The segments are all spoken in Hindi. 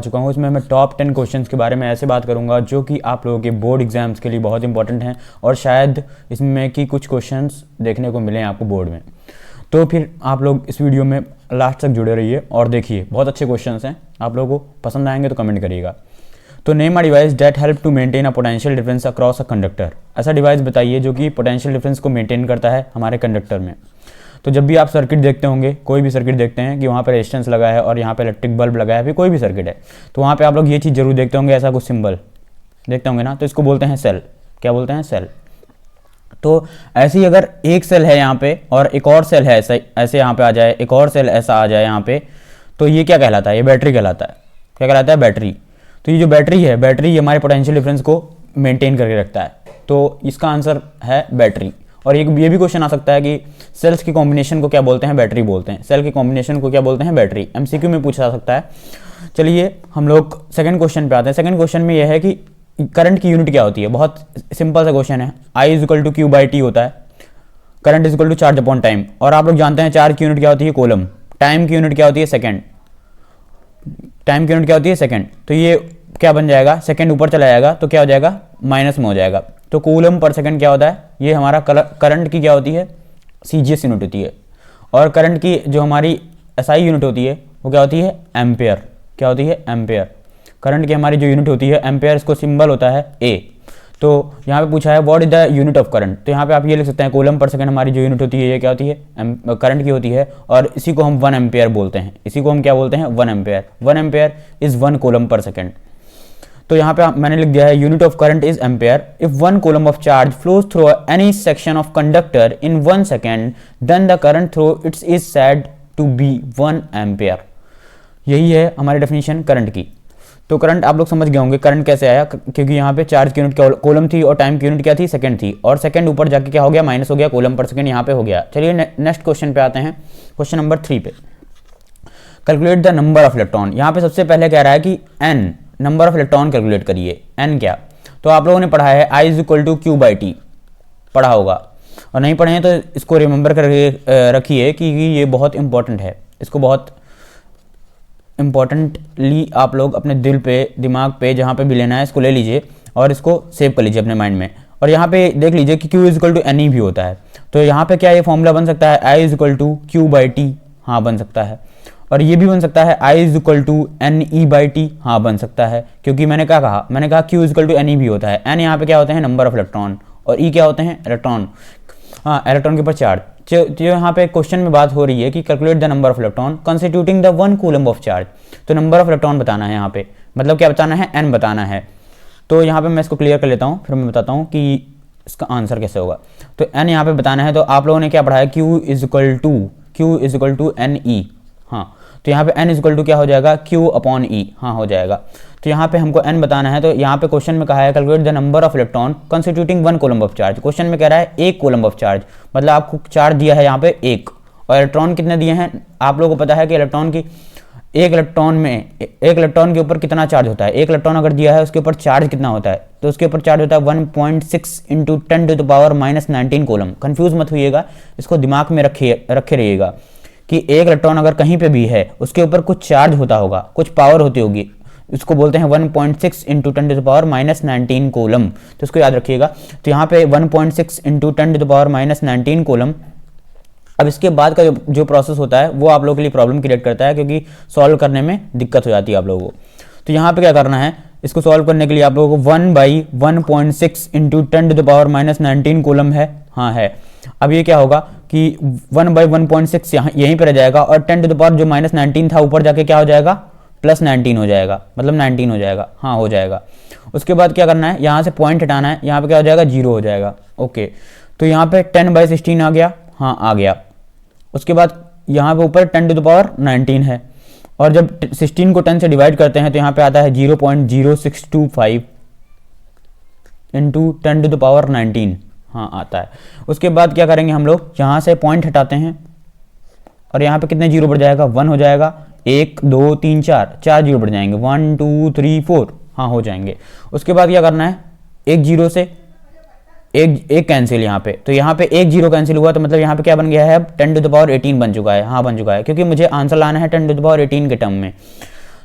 चुका हूँ। इसमें मैं टॉप 10 क्वेश्चंस के बारे में ऐसे बात करूँगा जो कि आप लोगों के बोर्ड एग्जाम्स के लिए बहुत इंपॉर्टेंट हैं और शायद इसमें कि कुछ क्वेश्चंस देखने को मिलें आपको बोर्ड में। तो फिर आप लोग इस वीडियो में लास्ट तक जुड़े रहिए और देखिए, बहुत अच्छे क्वेश्चंस हैं। आप लोगों को पसंद आएंगे तो कमेंट करिएगा। तो name a device that help to maintain a potential difference across a conductor. ऐसा डिवाइस बताइए जो कि पोटेंशियल डिफरेंस को मेंटेन करता है हमारे कंडक्टर में। तो जब भी आप सर्किट देखते होंगे, कोई भी सर्किट देखते हैं कि वहाँ पर रेजिस्टेंस लगा है और यहाँ पे इलेक्ट्रिक बल्ब लगा है, फिर कोई भी सर्किट है, तो वहाँ पे आप लोग ये चीज़ जरूर देखते होंगे, ऐसा कुछ सिंबल देखते होंगे ना, तो इसको बोलते हैं सेल। क्या बोलते हैं? सेल। तो ऐसे ही अगर एक सेल है यहाँ पे और एक और सेल है ऐसे यहाँ पे आ जाए, एक और सेल ऐसा आ जाए यहाँ पे, तो ये क्या कहलाता है? ये बैटरी कहलाता है। क्या कहलाता है? बैटरी। तो ये जो बैटरी है, बैटरी हमारे पोटेंशियल डिफरेंस को मेंटेन करके रखता है, तो इसका आंसर है बैटरी। और ये भी क्वेश्चन आ सकता है कि सेल्स की कॉम्बिनेशन को क्या बोलते हैं? बैटरी बोलते हैं। सेल की कॉम्बिनेशन को क्या बोलते हैं? बैटरी। एमसीक्यू में पूछा जा सकता है। चलिए हम लोग सेकंड क्वेश्चन पे आते हैं। सेकंड क्वेश्चन में यह है कि करंट की यूनिट क्या होती है? बहुत सिंपल सा क्वेश्चन है। I is equal to Q by T होता है। Current is equal to charge upon time. और आप लोग जानते हैं चार्ज की यूनिट क्या होती है? कूलम। टाइम की यूनिट क्या होती है? सेकेंड। टाइम की यूनिट क्या होती है? सेकेंड। तो ये क्या बन जाएगा? सेकेंड ऊपर चला जाएगा तो क्या हो जाएगा? माइनस में हो जाएगा। तो कूलम पर सेकंड क्या होता है? ये हमारा करंट की क्या होती है? सीजीएस यूनिट होती है। और करंट की जो हमारी एसआई यूनिट होती है वो क्या होती है? एम्पेयर। क्या होती है? एम्पेयर। करंट की हमारी जो यूनिट होती है एम्पेयर, इसको सिंबल होता है ए। तो यहाँ पे पूछा है what is the unit of current, तो यहाँ पे आप ये लिख सकते हैं कूलम पर सेकंड हमारी जो यूनिट होती है ये क्या होती है? करंट की होती है। और इसी को हम 1 एम्पेयर बोलते हैं। इसी को हम क्या बोलते हैं? 1 ampere. 1 ampere is 1 coulomb per second. तो यहाँ पे मैंने लिख दिया है unit of current is ampere. If 1 coulomb of charge flows through any section of conductor in 1 second then the current through its is said to be 1 ampere. यही है हमारी डेफिनेशन करंट की। तो करंट आप लोग समझ गए होंगे करंट कैसे आया, क्योंकि यहाँ पे चार्ज की यूनिट कूलम थी और टाइम की यूनिट क्या थी? सेकंड थी। और सेकंड ऊपर जाके क्या हो गया? माइनस हो गया, कूलम पर सेकंड यहाँ पे हो गया। चलिए नेक्स्ट क्वेश्चन पे आते हैं, क्वेश्चन नंबर 3 पे। Calculate the number of electron. यहाँ पे सबसे पहले कह रहा है कि N, number of electron calculate करिए। एन क्या? तो आप लोगों ने पढ़ा है I is equal to Q by T, पढ़ा होगा। और नहीं पढ़े हैं तो इसको रिमेंबर करके रखिए कि ये बहुत इंपॉर्टेंट है। इसको बहुत इंपॉर्टेंटली आप लोग अपने दिल पे, दिमाग पे, जहाँ पे भी लेना है इसको ले लीजिए और इसको सेव कर लीजिए अपने माइंड में। और यहाँ पे देख लीजिए कि Q is equal to N E भी होता है। तो यहाँ पे क्या ये फॉर्मूला बन सकता है? I is equal to Q by T, हाँ बन सकता है। और ये भी बन सकता है I is equal to N E by T, हाँ बन सकता है। क्योंकि मैंने क्या कहा? मैंने कहा Q is equal to N E भी होता है। एन यहाँ पे क्या होते हैं? Number of electron. और ई क्या होते हैं? इलेक्ट्रॉन। हाँ, इलेक्ट्रॉन के ऊपर चार्ज। जो यहाँ पे क्वेश्चन में बात हो रही है कि calculate the number of electron constituting the 1 coulomb of charge. तो नंबर ऑफ इलेक्ट्रॉन बताना है यहाँ पे, मतलब क्या बताना है? एन बताना है। तो यहाँ पे मैं इसको क्लियर कर लेता हूँ, फिर मैं बताता हूँ कि इसका आंसर कैसे होगा। तो एन यहाँ पे बताना है। तो आप लोगों ने क्या पढ़ा है? Q is equal to N E. हाँ, तो यहाँ पे n इज इक्वल टू क्या हो जाएगा? Q अपॉन ई, हाँ हो जाएगा। तो यहाँ पे हमको n बताना है। तो यहाँ पे क्वेश्चन में कहा है calculate the number of electron constituting 1 coulomb of charge. Question में कह रहा है 1 कूलम ऑफ चार्ज, मतलब आपको चार्ज दिया है यहाँ पे 1। और इलेक्ट्रॉन कितने दिए हैं? आप लोगों को पता है कि इलेक्ट्रॉन की एक इलेक्ट्रॉन के ऊपर कितना चार्ज होता है? एक इलेक्ट्रॉन अगर दिया है उसके ऊपर चार्ज कितना होता है? तो उसके ऊपर चार्ज होता है 1.6 into 10 to the power -19 coulomb. Confuse मत होइएगा, इसको दिमाग में रखे रहिएगा कि एक इलेक्ट्रॉन अगर कहीं पे भी है उसके ऊपर कुछ चार्ज होता होगा, कुछ पावर होती होगी, इसको बोलते हैं 1.6 into 10 to the power -19 coulomb. तो इसको याद रखिएगा। तो यहाँ पे 1.6 into 10 to the power -19 coulomb. अब इसके बाद का जो प्रोसेस होता है वो आप लोगों के लिए प्रॉब्लम क्रिएट करता है, क्योंकि सॉल्व करने में दिक्कत हो जाती है आप लोगों को। तो यहाँ पे क्या करना है? इसको सॉल्व करने के लिए आप लोगों को 1/1.6 into 10 to the power -19 coulomb है, हाँ है। अब ये क्या होगा कि 1/1.6 यहीं पर रह जाएगा और 10 टू द पावर जो -19 था ऊपर जाके क्या हो जाएगा? +19 हो जाएगा, मतलब 19 हो जाएगा, हाँ हो जाएगा। उसके बाद क्या करना है? यहाँ से पॉइंट हटाना है, यहाँ पे क्या हो जाएगा? 0 हो जाएगा। ओके, तो यहाँ पे 10/16 आ गया, हाँ आ गया। उसके बाद यहाँ पे ऊपर 10 टू द पावर 19 है और जब 16 को 10 से डिवाइड करते हैं तो यहाँ पे आता है 0.0625 इंटू 10 टू द पावर 19, हाँ आता है। उसके बाद क्या करेंगे हम लोग? यहाँ से पॉइंट हटाते हैं और यहाँ पे कितने जीरो बढ़ जाएगा? 1 हो जाएगा। 1 2 3 4 जीरो बढ़ जाएंगे, 1 2 3 4, हाँ हो जाएंगे। उसके बाद क्या करना है? एक जीरो से एक कैंसिल यहाँ पे, तो यहाँ पे एक जीरो कैंसिल हुआ, तो मतलब यहाँ पे क्या बन गया है? अब 10 टू द पावर 18 बन चुका है, हाँ बन चुका है, क्योंकि मुझे आंसर लाना है 10 टू द पावर 18 के टर्म में।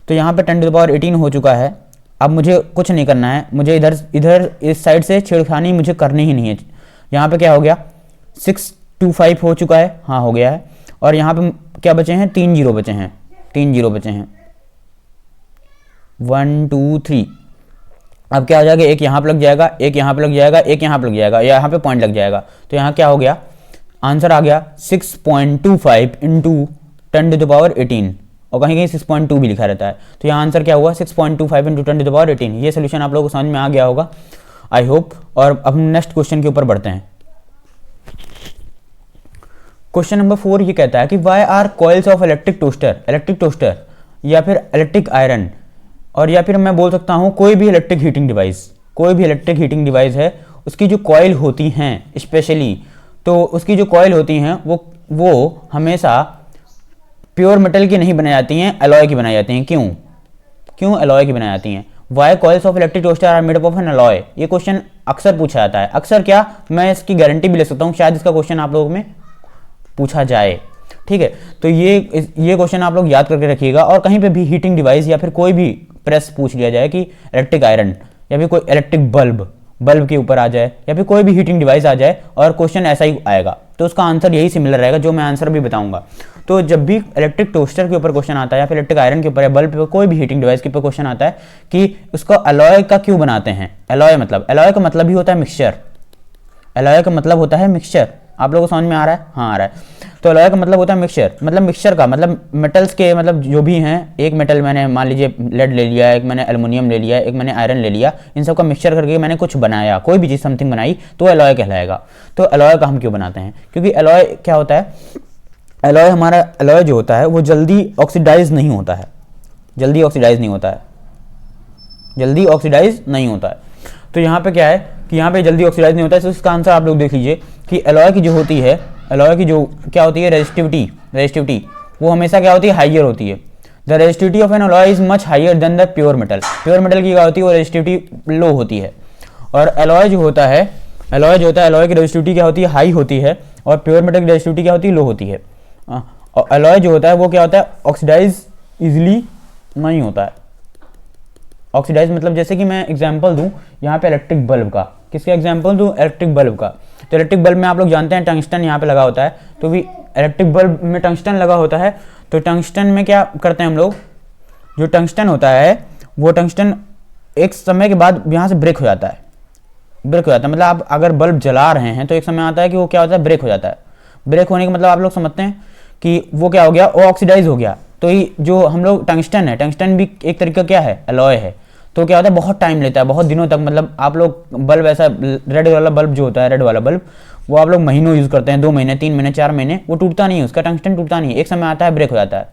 तो यहाँ पे 10⁻18 हो चुका है। अब मुझे कुछ नहीं करना है, मुझे इधर इस साइड से छेड़खानी मुझे करनी ही नहीं है। यहाँ पे क्या हो गया, 625 हो चुका है, हाँ हो गया है। और यहाँ पे क्या बचे हैं, 3 जीरो बचे हैं, 3 जीरो बचे हैं, 1 2 3। अब क्या हो जाएगा, एक यहाँ पे लग जाएगा, एक यहाँ पे लग जाएगा, एक यहाँ पे लग जाएगा, या यहाँ पे पॉइंट लग जाएगा। तो यहाँ क्या हो गया, आंसर आ गया 6.25 इंटू 10⁻18, और कहीं कहीं 6.2 भी लिखा रहता है। तो यहाँ आंसर क्या हुआ, 6.25 इंटू 10⁻18। ये सोल्यूशन आप लोगों को समझ में आ गया होगा, आई होप। और अब नेक्स्ट क्वेश्चन के ऊपर बढ़ते हैं। क्वेश्चन नंबर 4 ये कहता है कि why are coils of electric toaster या फिर इलेक्ट्रिक आयरन, और या फिर मैं बोल सकता हूँ कोई भी इलेक्ट्रिक हीटिंग डिवाइस है, उसकी जो कॉइल होती हैं स्पेशली, तो उसकी जो कॉइल होती हैं वो हमेशा प्योर मेटल की नहीं बनाई जाती हैं, अलॉय की बनाई जाती हैं। क्यों अलॉय की बनाई जाती हैं? Why coils of electric toaster are made up of an alloy. ये क्वेश्चन अक्सर पूछा जाता है, अक्सर क्या, मैं इसकी गारंटी भी ले सकता हूँ शायद इसका क्वेश्चन आप लोगों में पूछा जाए, ठीक है। तो ये क्वेश्चन आप लोग याद करके रखिएगा। और कहीं पे भी हीटिंग डिवाइस या फिर कोई भी प्रेस पूछ लिया जाए कि इलेक्ट्रिक आयरन या फिर कोई इलेक्ट्रिक बल्ब के ऊपर आ जाए, या फिर कोई भी हीटिंग डिवाइस आ जाए और क्वेश्चन ऐसा ही आएगा, तो उसका आंसर यही सिमिलर रहेगा जो मैं आंसर भी बताऊंगा। तो जब भी इलेक्ट्रिक टोस्टर के ऊपर क्वेश्चन आता है या फिर इलेक्ट्रिक आयरन के ऊपर या बल्ब पे कोई भी हीटिंग डिवाइस के ऊपर क्वेश्चन आता है कि उसको अलॉय का क्यों बनाते हैं, अलॉय का मतलब ही होता है मिक्सचर। अलॉय का मतलब होता है मिक्सचर। आप लोगों को समझ में आ रहा है? हाँ आ रहा है। तो अलॉय का मतलब होता है मिक्सचर का मतलब मेटल्स के मतलब जो भी हैं, एक मेटल मैंने मान लीजिए लेड ले लिया, एक मैंने एल्युमिनियम ले लिया, एक मैंने आयरन ले लिया, इन सब का मिक्सचर करके मैंने कुछ बनाया, कोई भी चीज़ समथिंग बनाई, तो अलॉय कहलाएगा। तो अलॉय का हम क्यों बनाते हैं? क्योंकि अलॉय क्या होता है, अलॉय जो होता है वो जल्दी ऑक्सीडाइज नहीं होता है, जल्दी ऑक्सीडाइज नहीं होता है। तो यहाँ पे क्या है कि यहाँ पे जल्दी ऑक्सीडाइज नहीं होता है। तो इसका आंसर आप लोग देख लीजिए कि अलॉय की जो होती है, अलॉय की जो क्या होती है, रेजिस्टिविटी वो हमेशा क्या होती है, हाइयर होती है। The resistivity of an alloy is much higher than the pure metal की क्या होती है, वो रेजिस्टिविटी लो होती है। और अलॉय जो होता है, अलॉय की रेजिस्टिविटी क्या होती है, हाई होती है, और प्योर मेटल की रेजिस्टिविटी क्या होती है, लो होती है। और अलॉय जो होता है वो क्या होता है, ऑक्सीडाइज इजिली नहीं होता है। ऑक्सीडाइज मतलब जैसे कि मैं एग्जांपल दूं यहाँ पे इलेक्ट्रिक बल्ब का, किसका एग्जांपल दूं, इलेक्ट्रिक बल्ब का। तो इलेक्ट्रिक बल्ब में आप लोग जानते हैं टंगस्टन यहाँ पे लगा होता है, तो भी इलेक्ट्रिक बल्ब में टंगस्टन लगा होता है। तो टंगस्टन में क्या करते हैं हम लोग, जो टंगस्टन होता है वो टंगस्टन एक समय के बाद यहाँ से ब्रेक हो जाता है, मतलब आप अगर बल्ब जला रहे हैं तो एक समय आता है कि वो क्या होता है, ब्रेक हो जाता है। ब्रेक होने का मतलब आप लोग समझते हैं कि वो क्या हो गया, वो ऑक्सीडाइज हो गया। तो ये जो हम लोग टंगस्टन भी एक तरीका क्या है, अलॉय है। तो क्या होता है, बहुत टाइम लेता है, बहुत दिनों तक, मतलब आप लोग बल्ब ऐसा रेड वाला बल्ब जो होता है, रेड वाला बल्ब, वो आप लोग महीनों यूज़ करते हैं, 2 महीने 3 महीने 4 महीने, वो टूटता नहीं है, उसका टंगस्टन टूटता नहीं है, एक समय आता है ब्रेक हो जाता है।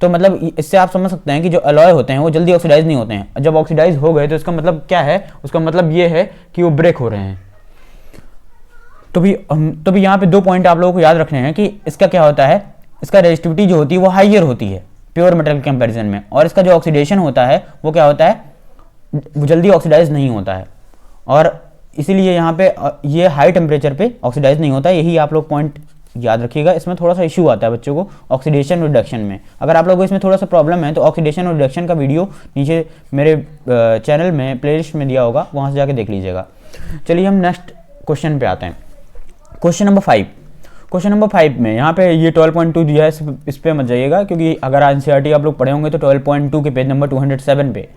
तो मतलब इससे आप समझ सकते हैं कि जो अलॉय होते हैं वो जल्दी ऑक्सीडाइज नहीं होते हैं। जब ऑक्सीडाइज हो गए तो इसका मतलब क्या है, उसका मतलब ये है कि वो ब्रेक हो रहे हैं। तो भी यहाँ पे 2 पॉइंट आप लोगों को याद रखने हैं कि इसका क्या होता है, इसका रेजिस्टिविटी जो होती है वो हाइयर होती है प्योर मेटल के कंपैरिजन में, और इसका जो ऑक्सीडेशन होता है वो क्या होता है, वो जल्दी ऑक्सीडाइज नहीं होता है। और इसीलिए यहाँ पे ये हाई टेम्परेचर पे ऑक्सीडाइज नहीं होता है। यही आप लोग पॉइंट याद रखिएगा। इसमें थोड़ा सा इशू आता है बच्चों को ऑक्सीडेशन रिडक्शन में। अगर आप लोगों को इसमें थोड़ा सा प्रॉब्लम है तो ऑक्सीडेशन और रिडक्शन का वीडियो नीचे मेरे चैनल में प्लेलिस्ट में दिया होगा, वहाँ से जाके देख लीजिएगा। चलिए हम नेक्स्ट क्वेश्चन पे आते हैं। क्वेश्चन नंबर 5 में यहाँ पे ये 12.2 दिया है, इस पर मत जाइएगा क्योंकि अगर एनसीईआरटी आप लोग पढ़े होंगे तो 12.2 के पेज नंबर 207 पे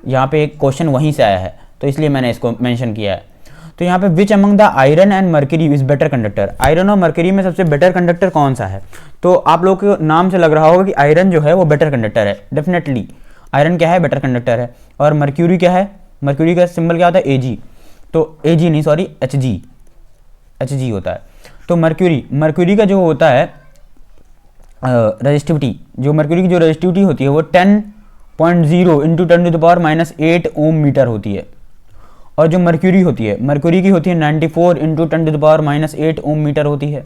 यहाँ पे एक क्वेश्चन वहीं से आया है, तो इसलिए मैंने इसको मेंशन किया है। तो यहाँ पे which among the iron and mercury is better conductor, iron और मर्करी में सबसे बेटर कंडक्टर कौन सा है। तो आप लोग के नाम से लग रहा होगा कि आयरन जो है वो बेटर कंडक्टर है। डेफिनेटली आयरन क्या है, बेटर कंडक्टर है। और मर्क्यूरी क्या है, मर्क्यूरी का सिंबल क्या होता है, Ag। तो Ag नहीं सॉरी Hg होता है। तो मर्क्यूरी का जो होता है रेजिस्टिविटी, जो मर्क्यूरी की जो रेजिस्टिविटी होती है वो 10.0 इंटू 10⁻⁻8 ओम मीटर होती है। और जो मर्क्यूरी होती है, मर्क्यूरी की होती है 94 इंटू 10⁻⁸ ओम मीटर होती है।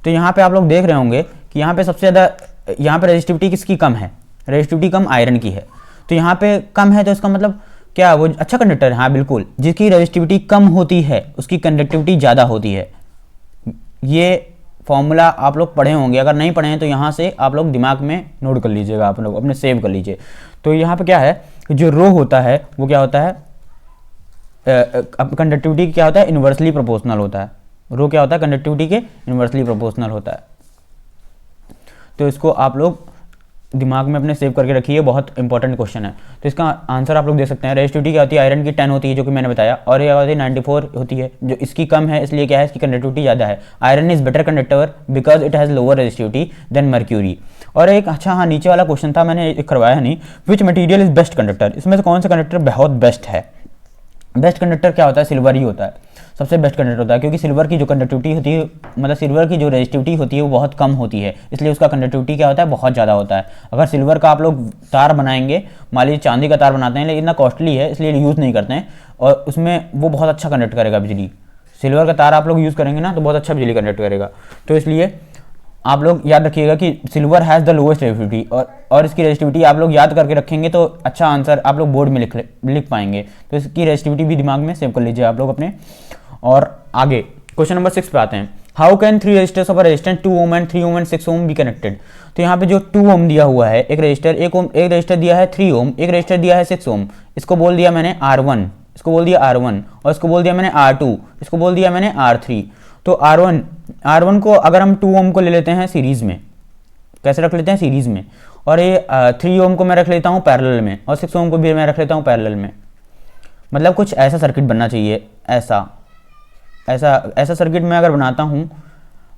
तो यहाँ पे आप लोग देख रहे होंगे कि यहाँ पे सबसे ज़्यादा, यहाँ पे रेजिस्टिविटी किसकी कम है, रेजिस्टिविटी कम आयरन की है। तो यहाँ पे कम है तो इसका मतलब क्या, वो अच्छा कंडक्टर है। हाँ बिल्कुल, जिसकी रेजिस्टिविटी कम होती है उसकी कंडक्टिविटी ज़्यादा होती है। ये फॉर्मूला आप लोग पढ़े होंगे, अगर नहीं पढ़े हैं तो यहाँ से आप लोग दिमाग में नोट कर लीजिएगा, आप लोग अपने सेव कर लीजिए। तो यहाँ पे क्या है, जो रो होता है वो क्या होता है, कंडक्टिविटी क्या होता है, इन्वर्सली प्रोपोर्शनल होता है। रो क्या होता है, कंडक्टिविटी के इन्वर्सली प्रोपोर्शनल होता है। तो इसको आप लोग दिमाग में अपने सेव करके रखिए, बहुत इंपॉर्टेंट क्वेश्चन है। तो इसका आंसर आप लोग देख सकते हैं। रेजिस्टिविटी क्या होती है, आयरन की 10 होती है जो कि मैंने बताया, और ये होती है 94 होती है, जो इसकी कम है इसलिए क्या है, इसकी कंडक्टिविटी ज़्यादा है। Iron is better conductor because it has lower resistivity than mercury. और एक अच्छा हाँ नीचे वाला क्वेश्चन था, मैंने करवाया नहीं, विच मटीरियल इज बेस्ट कंडक्टर, इसमें से कौन सा कंडक्टर बहुत बेस्ट है। बेस्ट कंडक्टर क्या होता है, सिल्वर ही होता है, सबसे बेस्ट कंडक्टर होता है, क्योंकि सिल्वर की जो कंडक्टिविटी होती है, मतलब सिल्वर की जो रेजिस्टिविटी होती है वो बहुत कम होती है, इसलिए उसका कंडक्टिविटी क्या होता है, बहुत ज़्यादा होता है। अगर सिल्वर का आप लोग तार बनाएंगे, मान लीजिए चांदी का तार बनाते हैं लेकिन इतना कॉस्टली है इसलिए यूज़ नहीं करते हैं, और उसमें वो बहुत अच्छा कंडक्ट करेगा बिजली। सिल्वर का तार आप लोग यूज़ करेंगे ना तो बहुत अच्छा बिजली कंडक्ट करेगा। तो इसलिए आप लोग याद रखिएगा कि silver has the lowest resistivity, और इसकी रेजिस्टिविटी आप लोग याद करके रखेंगे तो अच्छा आंसर आप लोग बोर्ड में लिख पाएंगे। तो इसकी रेजिस्टिविटी भी दिमाग में सेव कर लीजिए आप लोग अपने। और आगे क्वेश्चन नंबर 6 पे आते हैं। How can 3 resistors of a resistance 2 ohm and 3 ohm and 6 ohm be connected. तो यहाँ पे जो 2 ओम दिया हुआ है एक रजिस्टर, एक रजिस्टर दिया है 3 ओम, एक रजिस्टर दिया है 6 ओम, इसको बोल दिया मैंने R1, इसको बोल दिया R1, और इसको बोल दिया मैंने R2, इसको बोल दिया मैंने R3। तो R1 को अगर हम 2 ओम को ले लेते हैं सीरीज़ में, कैसे रख लेते हैं, सीरीज़ में, और ये 3 ओम को मैं रख लेता हूँ पैरेलल में, और 6 ओम को भी मैं रख लेता हूँ पैरेलल में। मतलब कुछ ऐसा सर्किट बनना चाहिए, ऐसा सर्किट मैं अगर बनाता हूँ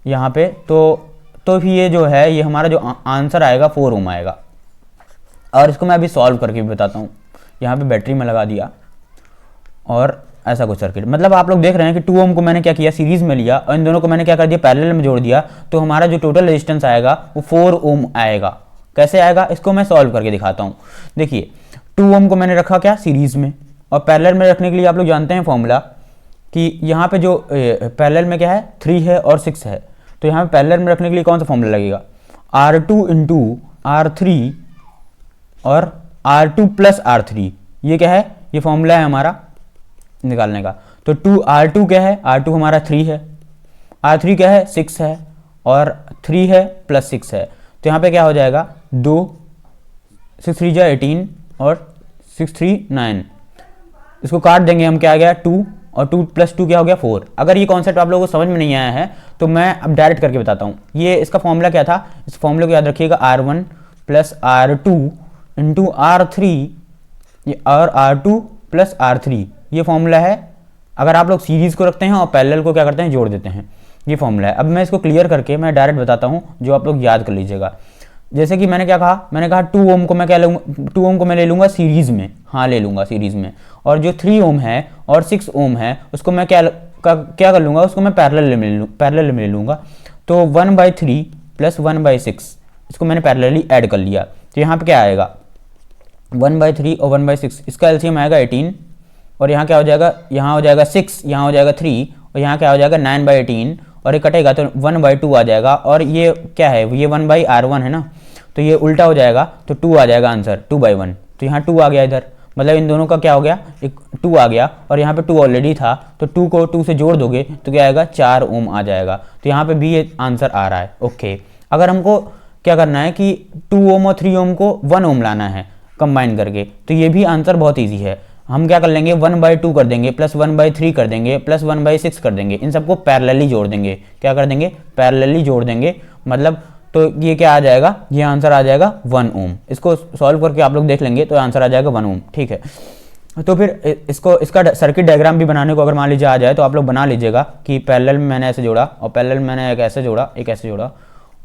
यहाँ पे तो भी ये जो है, ये हमारा जो आंसर आएगा 4 ओम आएगा। और इसको मैं अभी सॉल्व करके भी बताता हूँ। यहाँ पे बैटरी में लगा दिया और ऐसा कुछ सर्किट, मतलब आप लोग देख रहे हैं कि 2 ओम को मैंने क्या किया, सीरीज में लिया, और इन दोनों को मैंने क्या कर दिया, पैरेलल में जोड़ दिया। तो हमारा जो टोटल रेजिस्टेंस आएगा वो 4 ओम आएगा। कैसे आएगा, इसको मैं सॉल्व करके दिखाता हूँ। देखिए 2 ओम को मैंने रखा क्या, सीरीज में, और पैरेलल में रखने के लिए आप लोग जानते हैं फॉर्मूला कि यहाँ पे जो पैरेलल में क्या है, 3 है और 6 है। तो यहाँ पे पैरेलल में रखने के लिए कौन सा फॉर्मूला लगेगा, R2 इंटू R3 और R2 प्लस R3, ये क्या है, ये फॉर्मूला है हमारा निकालने का। तो R2 क्या है, R2 हमारा 3 है, R3 क्या है, 6 है, और 3 है प्लस 6 है। तो यहाँ पे क्या हो जाएगा, 2 6 3 जा 18 और 6 3 9, इसको काट देंगे हम, क्या आ गया 2, और 2 प्लस 2 क्या हो गया 4। अगर ये कॉन्सेप्ट आप लोगों को समझ में नहीं आया है तो मैं अब डायरेक्ट करके बताता हूँ। ये इसका फॉर्मूला क्या था, इस फॉर्मूले को याद रखिएगा, R1 plus R2 into R3 और R2 प्लस R3, ये फॉर्मूला है। अगर आप लोग सीरीज़ को रखते हैं और पैरेलल को क्या करते हैं, जोड़ देते हैं, ये फॉर्मूला है। अब मैं इसको क्लियर करके मैं डायरेक्ट बताता हूँ, जो आप लोग याद कर लीजिएगा। जैसे कि मैंने क्या कहा, मैंने कहा 2 ओम को मैं क्या लूँगा, 2 ओम को मैं ले लूँगा सीरीज़ में, हाँ ले लूँगा सीरीज़ में, और जो 3 ओम है और 6 ओम है उसको मैं क्या कर लूँगा, उसको मैं पैरेलल में ले लूँगा। तो 1/3 प्लस 1/6, इसको मैंने पैरेलली ऐड कर लिया। तो यहाँ पे क्या आएगा, 1/3 और 1/6, इसका एलसीएम आएगा 18, और यहाँ क्या हो जाएगा, यहाँ हो जाएगा 6, यहाँ हो जाएगा 3, और यहाँ क्या हो जाएगा 9/18, और ये कटेगा तो 1/2 आ जाएगा। और ये क्या है, ये 1/R1 है ना, तो ये उल्टा हो जाएगा, तो 2 आ जाएगा आंसर, 2/1। तो यहाँ 2 आ गया इधर, मतलब इन दोनों का क्या हो गया, एक 2 आ गया, और यहाँ पे 2 ऑलरेडी था, तो 2 को 2 से जोड़ दोगे तो क्या आएगा, 4 ओम आ जाएगा। तो यहाँ पे भी ये आंसर आ रहा है। ओके, अगर हमको क्या करना है कि 2 ओम और 3 ओम को 1 ओम लाना है कंबाइन करके, तो ये भी आंसर बहुत ईजी है। हम क्या कर लेंगे, 1/2 कर देंगे, प्लस 1/3 कर देंगे, प्लस 1/6 कर देंगे, इन सबको पैरेलली जोड़ देंगे। क्या कर देंगे, पैरेलली जोड़ देंगे, मतलब तो ये क्या आ जाएगा, ये आंसर आ जाएगा 1 ओम। इसको सॉल्व करके आप लोग देख लेंगे तो आंसर आ जाएगा 1 ओम। ठीक है, तो फिर इसका सर्किट डायग्राम भी बनाने को अगर मान लीजिए आ जाए तो आप लोग बना लीजिएगा कि पैरेलल में मैंने ऐसे जोड़ा, और पैरेलल में मैंने एक ऐसे जोड़ा, एक ऐसे जोड़ा,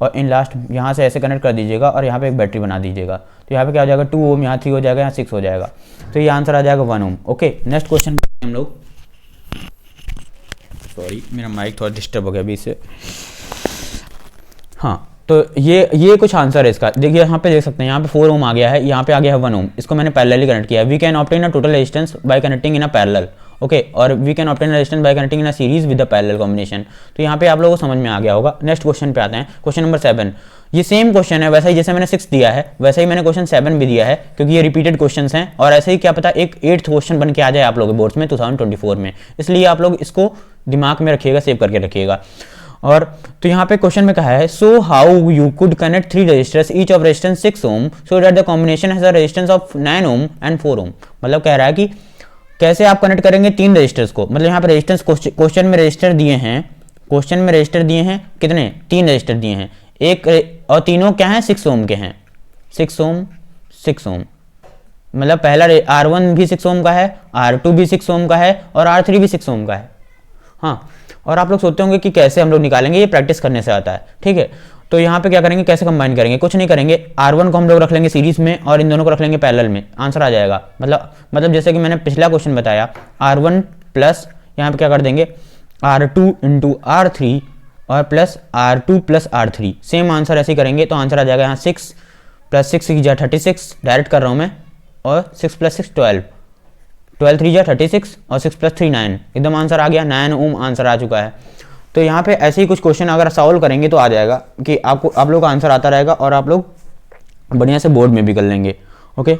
और इन लास्ट यहाँ से ऐसे कनेक्ट कर दीजिएगा, और यहाँ पे एक बैटरी बना दीजिएगा। तो यहाँ पे क्या हो जाएगा, 2 ओम, यहाँ 3 हो जाएगा, यहाँ 6 हो जाएगा। तो ये आंसर आ जाएगा 1 ओम। ओके, नेक्स्ट क्वेश्चन हम लोग, सॉरी मेरा माइक थोड़ा डिस्टर्ब हो गया अभी से। हाँ, तो ये कुछ आंसर है इसका। देखिए यहाँ पे देख सकते हैं, यहाँ पे 4 ओम आ गया है, यहाँ पे आ गया है 1 ओम। इसको मैंने पैरेलली कनेक्ट किया है। We can obtain a total resistance by connecting in a parallel. Okay, और we can obtain resistance by connecting in a series with a parallel combination. तो यहाँ पे आप लोगों को समझ में आ गया होगा। नेक्स्ट क्वेश्चन पे आते हैं, क्वेश्चन नंबर 7। ये सेम क्वेश्चन है, वैसा ही जैसे मैंने 6 दिया है वैसे ही मैंने क्वेश्चन 7 भी दिया है, क्योंकि ये रिपीटेड क्वेश्चंस हैं, और ऐसे ही क्या पता एक 8th क्वेश्चन बन के आ जाए आप लोगों के बोर्ड्स में 2024 में। इसलिए आप लोग इसको दिमाग में रखिएगा, सेव करके रखिएगा। और तो यहाँ पे क्वेश्चन में कहा है so how you could connect 3 resistors each of resistance 6 ohm so that the combination has a resistance of 9 ohm and 4 ohm. मतलब कह रहा है कि कैसे आप कनेक्ट करेंगे 3 रेजिस्टर्स को। मतलब यहाँ पे रेजिस्टेंस क्वेश्चन में रजिस्टर दिए हैं, क्वेश्चन में रजिस्टर दिए हैं कितने, 3 रजिस्टर दिए हैं, एक और तीनों क्या हैं 6 ओम के हैं, 6 ओम 6 ओम। मतलब पहला R1 भी 6 ओम का है, R2 भी 6 ओम का है और R3 भी 6 ओम का है। हाँ, और आप लोग सोचते होंगे कि कैसे हम लोग निकालेंगे, ये प्रैक्टिस करने से आता है, ठीक है। तो यहाँ पे क्या करेंगे, कैसे कंबाइन करेंगे, कुछ नहीं करेंगे, R1 को हम लोग रख लेंगे सीरीज में और इन दोनों को रख लेंगे पैरेलल में, आंसर आ जाएगा। मतलब जैसे कि मैंने पिछला क्वेश्चन बताया, R1 प्लस यहाँ पे क्या कर देंगे R2 इंटू R3 और plus R2 plus R3, same answer ऐसे ही करेंगे तो आंसर आ जाएगा यहाँ 6 प्लस 6 की जा 36, डायरेक्ट कर रहा हूँ मैं, और 6 प्लस 6 12, 12 3 जा 36 और 6 प्लस 3 9, एकदम आंसर आ गया, 9 ओम आंसर आ चुका है। तो यहाँ पे ऐसे ही कुछ क्वेश्चन अगर सॉल्व करेंगे तो आ जाएगा कि आप लोग का आंसर आता रहेगा और आप लोग बढ़िया से बोर्ड में भी कर लेंगे। ओके,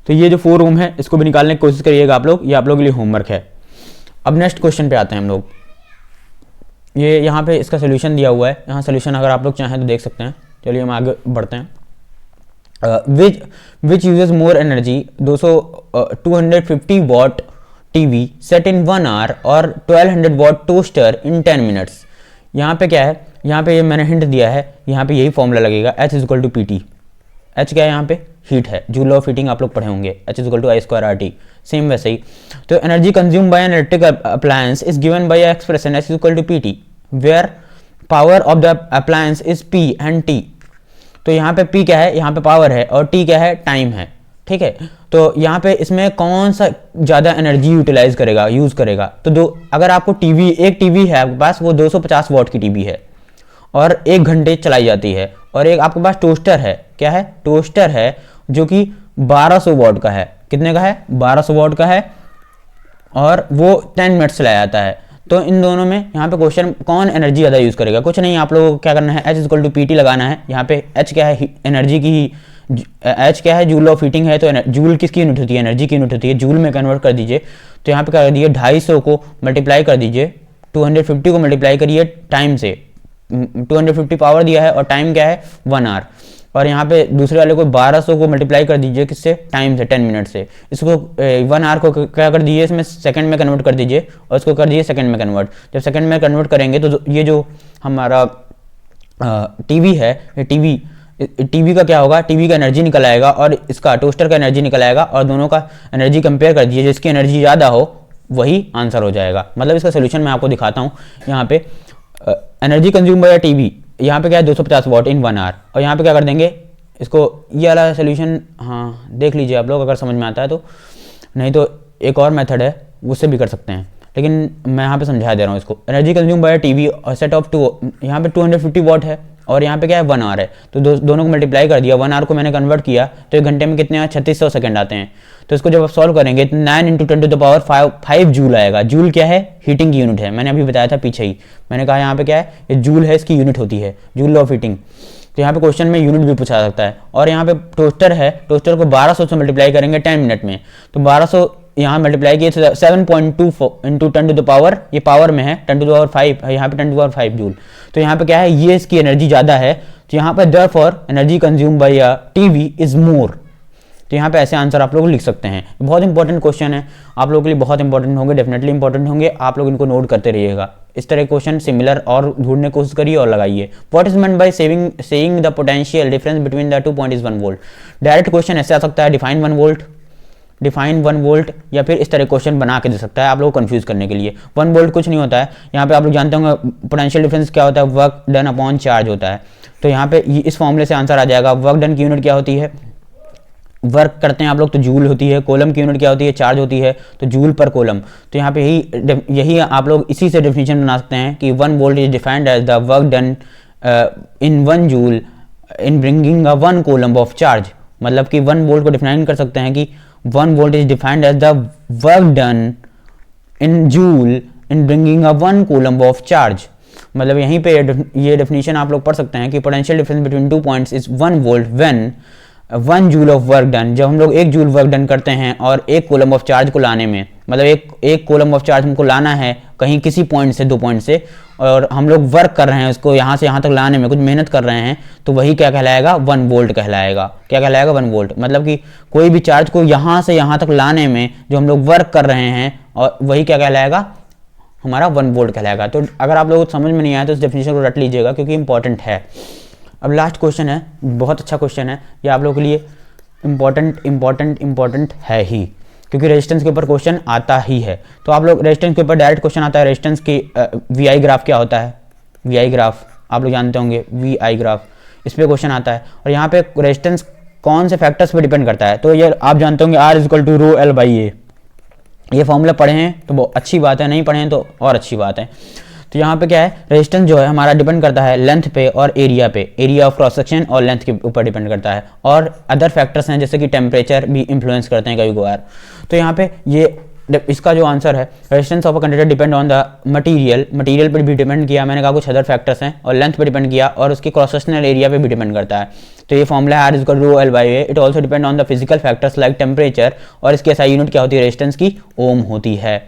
तो ये जो 4 ओम है इसको भी निकालने की कोशिश करिएगा आप लोग, ये आप लोगों के लिए होमवर्क है। अब नेक्स्ट क्वेश्चन पे आते हैं हम लोग। ये यहाँ पे इसका सोल्यूशन दिया हुआ है, यहाँ सोल्यूशन अगर आप लोग चाहें तो देख सकते हैं। चलिए हम आगे बढ़ते हैं। Which uses more energy 250 watt TV set in 1 hour और 1200 वॉट टोस्टर इन 10 मिनट्स। यहाँ पे क्या है, यहाँ पे ये मैंने हिंट दिया है, यहाँ पे यही फॉर्मूला लगेगा H equal to PT। H क्या है यहाँ पे, हीट है, जूल ऑफ हीटिंग आप लोग पढ़े होंगे, H equal to I²RT, same वैसे ही। तो energy consume by an electric appliance is given by expression H equal to PT where power of the appliance is P and T। तो यहाँ पे P क्या है, यहाँ पे पावर है, और T क्या है, टाइम है, ठीक है। तो यहाँ पे इसमें कौन सा ज़्यादा एनर्जी यूटिलाइज करेगा, यूज़ करेगा। तो अगर आपको एक टीवी है आपके पास, वो 250 वॉट की टीवी है और 1 घंटे चलाई जाती है, और एक आपके पास टोस्टर है, क्या है, टोस्टर है जो कि 1200 वॉट का है, कितने का है, 1200 वॉट का है, और वो 10 मिनट्स चलाया जाता है। तो इन दोनों में यहाँ पे क्वेश्चन कौन एनर्जी ज़्यादा यूज़ करेगा, कुछ नहीं, आप लोगों को क्या करना है, H इक्वल टू PT लगाना है। यहाँ पे H क्या है, एनर्जी की, H क्या है, जूल ऑफ हीटिंग है, तो जूल किसकी यूनिट होती है, एनर्जी की यूनिट होती है, जूल में कन्वर्ट कर दीजिए। तो यहाँ पे क्या कर दीजिए, 250 को मल्टीप्लाई कर दीजिए, 250 को मल्टीप्लाई करिए टाइम से, 250 पावर दिया है और टाइम क्या है 1 आवर, और यहाँ पे दूसरे वाले को 1200 को मल्टीप्लाई कर दीजिए किससे, टाइम से, 10 मिनट से। इसको 1 आवर को क्या कर दीजिए, इसमें सेकंड में कन्वर्ट कर दीजिए और इसको कर दीजिए सेकंड में कन्वर्ट। जब सेकंड में कन्वर्ट करेंगे तो ये जो हमारा टीवी है, टीवी का क्या होगा, टीवी का एनर्जी निकल आएगा और इसका टोस्टर का एनर्जी निकल आएगा, और दोनों का एनर्जी कंपेयर कर दीजिए, जिसकी एनर्जी ज़्यादा हो वही आंसर हो जाएगा। मतलब इसका सोल्यूशन मैं आपको दिखाता हूँ। यहाँ पे एनर्जी कंज्यूम बाय टीवी, यहाँ पे क्या है 250 वॉट इन 1 आवर, और यहाँ पे क्या कर देंगे इसको, ये वाला सोल्यूशन हाँ देख लीजिए आप लोग अगर समझ में आता है तो, नहीं तो एक और मेथड है उससे भी कर सकते हैं, लेकिन मैं यहाँ पे समझा दे रहा हूँ इसको। एनर्जी कंज्यूम बाय टीवी और सेट ऑफ 2, यहाँ पे 250 वॉट है और यहाँ पे क्या है 1 आवर है, तो दोनों को मल्टीप्लाई कर दिया, 1 आवर को मैंने कन्वर्ट किया तो 1 घंटे में कितने 3600 सेकंड आते हैं। तो इसको जब आप सॉल्व करेंगे तो 9 × 10⁵ जूल आएगा। जूल क्या है, हीटिंग की यूनिट है, मैंने अभी बताया था पीछे ही, मैंने कहा यहाँ पे क्या है, ये जूल है, इसकी यूनिट होती है जूल ऑफ हीटिंग। तो यहाँ पे क्वेश्चन में यूनिट भी पूछा सकता है। और यहाँ पे टोस्टर है, टोस्टर को 1200 से मल्टीप्लाई करेंगे 10 मिनट में, तो 1200 यहाँ मल्टीप्लाई किए 7.2 × 10⁻, ये पावर में है 10⁵, यहाँ पे 10⁵ जूल। तो यहाँ पे क्या है, ये इसकी एनर्जी ज़्यादा है, तो यहाँ पे therefore energy consume bye a TV is more. तो यहाँ पे ऐसे आंसर आप लोग लिख सकते हैं। बहुत इंपॉर्टेंट क्वेश्चन है, आप लोगों के लिए बहुत इंपॉर्टेंट होंगे, डेफिनेटली इंपॉर्टेंट होंगे, आप लोग इनको नोट करते रहिएगा। इस तरह क्वेश्चन सिमिलर और ढूंढने की कोशिश करिए और लगाइए। What is meant by saying the potential difference between the 2 point is 1 volt. Direct question ऐसे आ सकता है, डिफाइन 1 वोल्ट, या फिर इस तरह क्वेश्चन बना के दे सकता है आप लोग कंफ्यूज करने के लिए। 1 वोल्ट कुछ नहीं होता है, यहाँ पे आप लोग जानते होंगे पोटेंशियल डिफरेंस क्या होता है, वर्क डन अपॉन चार्ज होता है। तो यहाँ पे इस फॉर्मूले से आंसर आ जाएगा। वर्क डन की यूनिट क्या होती है, वर्क करते हैं आप लोग तो जूल होती है, कोलम की यूनिट क्या होती है, चार्ज होती है, तो जूल पर कोलम। तो यहाँ पे यही आप लोग इसी से डेफिनेशन बना सकते हैं कि 1 volt is defined as the work done in 1 joule in bringing a 1 coulomb of charge. मतलब कि 1 वोल्ट को डिफाइन कर सकते हैं कि 1 volt is defined as the work done in joule in bringing a 1 coulomb of charge. मतलब यहीं पे ये डेफिनेशन आप लोग पढ़ सकते हैं कि potential difference between 2 points is 1 volt when 1 joule of work done, जब हम लोग 1 जूल वर्क डन करते हैं और 1 कोलम ऑफ चार्ज को लाने में, मतलब एक कॉलम ऑफ चार्ज हमको लाना है कहीं किसी पॉइंट से, 2 पॉइंट से, और हम लोग वर्क कर रहे हैं उसको यहाँ से यहाँ तक लाने में, कुछ मेहनत कर रहे हैं, तो वही क्या कहलाएगा, 1 वोल्ट कहलाएगा। क्या कहलाएगा, 1 वोल्ट। मतलब कि कोई भी चार्ज को यहाँ से यहाँ तक लाने में जो हम लोग वर्क कर रहे हैं, और वही क्या कहलाएगा, हमारा 1 वोल्ट कहलाएगा। तो अगर आप लोगों को समझ में नहीं आया तो इस डेफिनेशन को रट लीजिएगा क्योंकि इंपॉर्टेंट है। अब लास्ट क्वेश्चन है, बहुत अच्छा क्वेश्चन है ये, आप लोगों के लिए इंपॉर्टेंट है ही, क्योंकि रेजिस्टेंस के ऊपर क्वेश्चन आता ही है। तो आप लोग रेजिस्टेंस के ऊपर डायरेक्ट क्वेश्चन आता है, रेजिस्टेंस की वी ग्राफ क्या होता है, वी ग्राफ आप लोग जानते होंगे, वी ग्राफ, इस पर क्वेश्चन आता है। और यहाँ पे रेजिस्टेंस कौन से फैक्टर्स पे डिपेंड करता है, तो ये आप जानते होंगे R = रो L बाई ए। ये फॉर्मूला पढ़े हैं तो बहुत अच्छी बात है, नहीं पढ़े हैं तो और अच्छी बात है। तो यहाँ पे क्या है, रेजिस्टेंस जो है हमारा डिपेंड करता है लेंथ पे और एरिया पे, एरिया ऑफ क्रॉस सेक्शन और लेंथ के ऊपर डिपेंड करता है, और अदर फैक्टर्स हैं जैसे कि टेम्परेचर भी इन्फ्लुएंस करते हैं कभी कभार। तो यहाँ पे ये इसका जो आंसर है, resistance of a conductor depend on the material पर भी डिपेंड किया, मैंने कहा कुछ अदर फैक्टर्स हैं, और लेंथ पे डिपेंड किया, और उसके क्रॉस सेक्शनल एरिया पे भी डिपेंड करता है। तो ये फॉर्मूला है R = rho L by A. It also depend on the physical factors like temperature, और इसकी SI यूनिट क्या होती है, रेजिस्टेंस की ओम होती है।